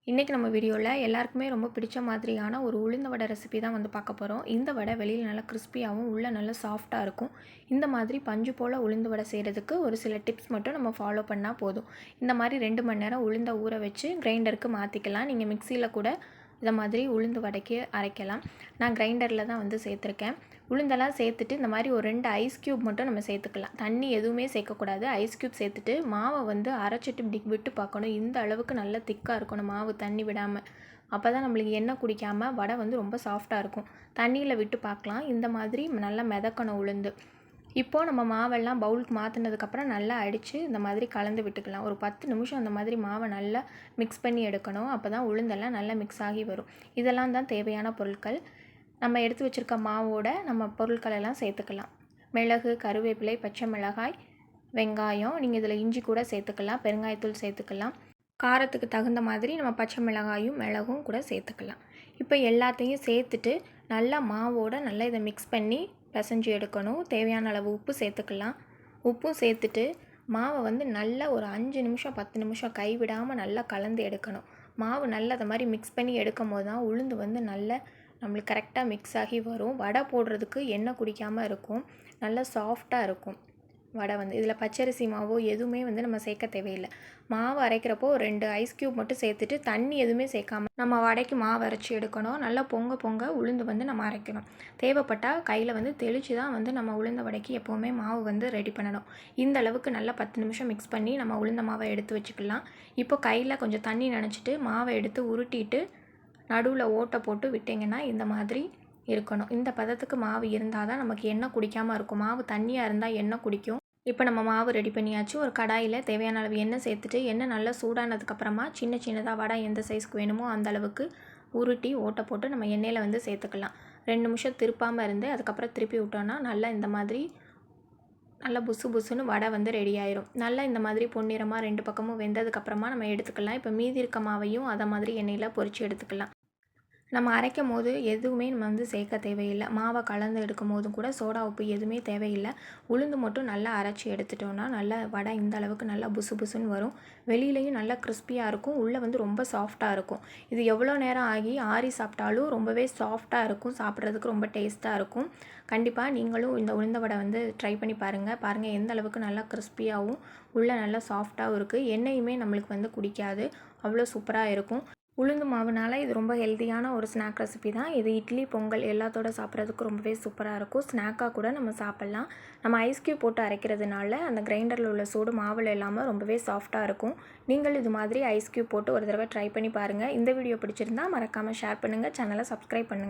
இன்றைக்கி நம்ம வீடியோவில் எல்லாருக்குமே ரொம்ப பிடிச்ச மாதிரியான ஒரு உளுந்த வடை ரெசிபி தான் வந்து பார்க்க போகிறோம். இந்த வடை வெளியில் நல்லா கிறிஸ்பியாகவும் உள்ளே நல்லா சாஃப்டாக இருக்கும். இந்த மாதிரி பஞ்சு போல் உளுந்து வடை செய்கிறதுக்கு ஒரு சில டிப்ஸ் மட்டும் நம்ம ஃபாலோ பண்ணால் போதும். இந்த மாதிரி 2 மணி நேரம் உளுந்த ஊற வச்சு கிரைண்டருக்கு மாற்றிக்கலாம். நீங்கள் மிக்சியில் கூட இதை மாதிரி உளுந்து வடைக்கு அரைக்கலாம். நான் கிரைண்டரில் தான் வந்து சேர்த்துருக்கேன். உளுந்தெல்லாம் சேர்த்துட்டு இந்த மாதிரி ஒரு 2 ஐஸ் க்யூப் மட்டும் நம்ம சேர்த்துக்கலாம். தண்ணி எதுவுமே சேர்க்கக்கூடாது. ஐஸ் க்யூப் சேர்த்துட்டு மாவை வந்து அரைச்சிட்டு இப்படி விட்டு பார்க்கணும். இந்த அளவுக்கு நல்லா திக்காக இருக்கணும் மாவு, தண்ணி விடாமல். அப்போ தான் நம்மளுக்கு எண்ணெய் குடிக்காமல் வடை வந்து ரொம்ப சாஃப்டாக இருக்கும். தண்ணியில் விட்டு பார்க்கலாம். இந்த மாதிரி நல்லா மிதக்கணும் உளுந்து. இப்போது நம்ம மாவெல்லாம் பவுலுக்கு மாற்றினதுக்கப்புறம் நல்லா அடித்து இந்த மாதிரி கலந்து விட்டுக்கலாம். ஒரு 10 நிமிஷம் அந்த மாதிரி மாவை நல்லா மிக்ஸ் பண்ணி எடுக்கணும். அப்போ தான் உளுந்தெல்லாம் நல்லா மிக்ஸ் ஆகி வரும். இதெல்லாம் தான் தேவையான பொருட்கள். நம்ம எடுத்து வச்சுருக்க மாவோட நம்ம பொருட்களெல்லாம் சேர்த்துக்கலாம். மிளகு, கருவேப்பிலை, பச்சை மிளகாய், வெங்காயம், நீங்கள் இதில் இஞ்சி கூட சேர்த்துக்கலாம். பெருங்காயத்தூள் சேர்த்துக்கலாம். காரத்துக்கு தகுந்த மாதிரி நம்ம பச்சை மிளகாயும் மிளகும் கூட சேர்த்துக்கலாம். இப்போ எல்லாத்தையும் சேர்த்துட்டு நல்லா மாவோட நல்லா இதை மிக்ஸ் பண்ணி பிசைஞ்சு எடுக்கணும். தேவையான அளவு உப்பு சேர்த்துக்கலாம். உப்பும் சேர்த்துட்டு மாவை வந்து நல்லா ஒரு 5 நிமிஷம் 10 நிமிஷம் கைவிடாமல் நல்லா கலந்து எடுக்கணும். மாவு நல்லா அதை மாதிரி மிக்ஸ் பண்ணி எடுக்கும் போது தான் உளுந்து வந்து நல்லா நம்மளுக்கு கரெக்டாக மிக்ஸ் ஆகி வரும். வடை போடுறதுக்கு எண்ணெய் குடிக்காமல் இருக்கும். நல்லா சாஃப்டாக இருக்கும் வடை வந்து. இதில் பச்சரிசி மாவோ எதுவுமே வந்து நம்ம சேர்க்க தேவையில்லை. மாவு அரைக்கிறப்போ 2 ஐஸ் க்யூப் மட்டும் சேர்த்துட்டு தண்ணி எதுவுமே சேர்க்காம நம்ம வடைக்கு மாவு அரைச்சி எடுக்கணும். நல்லா பொங்க உளுந்து வந்து நம்ம அரைக்கணும். தேவைப்பட்டால் கையில் வந்து தெளித்து தான் வந்து நம்ம உளுந்த வடைக்கு எப்போவுமே மாவு வந்து ரெடி பண்ணணும். இந்த அளவுக்கு நல்லா 10 நிமிஷம் மிக்ஸ் பண்ணி நம்ம உளுந்த மாவை எடுத்து வச்சுக்கலாம். இப்போ கையில் கொஞ்சம் தண்ணி நனைச்சிட்டு மாவை எடுத்து உருட்டிட்டு நடுவில் ஓட்டை போட்டு விட்டிங்கன்னா இந்த மாதிரி இருக்கணும். இந்த பதத்துக்கு மாவு இருந்தால் தான் நமக்கு எண்ணெய் குடிக்காமல் இருக்கும். மாவு தண்ணியாக இருந்தால் எண்ணெய் குடிக்கும். இப்போ நம்ம மாவு ரெடி பண்ணியாச்சு. ஒரு கடாயில் தேவையான அளவு எண்ணெய் சேர்த்துட்டு எண்ணெய் நல்லா சூடானதுக்கப்புறமா சின்னதாக வடை எந்த சைஸ்க்கு வேணுமோ அந்த அளவுக்கு உருட்டி ஓட்டை போட்டு நம்ம எண்ணெயில் வந்து சேர்த்துக்கலாம். 2 நிமிஷம் திருப்பாமல் இருந்து அதுக்கப்புறம் திருப்பி விட்டோன்னா நல்லா இந்த மாதிரி நல்லா புசுன்னு வடை வந்து ரெடி ஆயிரும். நல்லா இந்த மாதிரி பொன்னிறமாக 2 பக்கமும் வெந்ததுக்கப்புறமா நம்ம எடுத்துக்கலாம். இப்போ மீதி இருக்க மாவையும் அதை மாதிரி எண்ணெயில் பொரித்து எடுத்துக்கலாம். நம்ம அரைக்கும் போது எதுவுமே நம்ம வந்து சேர்க்க தேவையில்லை. மாவை கலந்து எடுக்கும் போதும் கூட சோடா உப்பு எதுவுமே தேவையில்லை. உளுந்து மட்டும் நல்லா அரைச்சி எடுத்துட்டோன்னா நல்லா வடை இந்த அளவுக்கு நல்லா புசுன்னு வரும். வெளியிலையும் நல்லா கிறிஸ்பியாக இருக்கும். உள்ளே வந்து ரொம்ப சாஃப்டாக இருக்கும். இது எவ்வளோ நேரம் ஆகி ஆறி சாப்பிட்டாலும் ரொம்பவே சாஃப்டாக இருக்கும். சாப்பிட்றதுக்கு ரொம்ப டேஸ்ட்டாக இருக்கும். கண்டிப்பாக நீங்களும் இந்த உளுந்த வடை வந்து ட்ரை பண்ணி பாருங்கள் எந்த அளவுக்கு நல்லா கிறிஸ்பியாகவும் உள்ளே நல்லா சாஃப்டாகவும் இருக்குது. எண்ணெயுமே நம்மளுக்கு வந்து குடிக்காது. அவ்வளோ சூப்பராக இருக்கும். உளுந்து மாவுனால இது ரொம்ப ஹெல்த்தியான ஒரு ஸ்நாக் ரெசிபி தான். இது இட்லி, பொங்கல் எல்லாத்தோட சாப்பிட்றதுக்கு ரொம்பவே சூப்பராக இருக்கும். ஸ்நாக்காக கூட நம்ம சாப்பிட்லாம். நம்ம ஐஸ் க்யூப் போட்டு அரைக்கிறதுனால அந்த கிரைண்டரில் உள்ள சூடு மாவில் இல்லாமல் ரொம்பவே சாஃப்டாக இருக்கும். நீங்கள் இது மாதிரி ஐஸ் க்யூப் போட்டு ஒரு தடவை ட்ரை பண்ணி பாருங்கள். இந்த வீடியோ பிடிச்சிருந்தா மறக்காமல் ஷேர் பண்ணுங்கள். சேனலை சப்ஸ்கிரைப் பண்ணுங்கள்.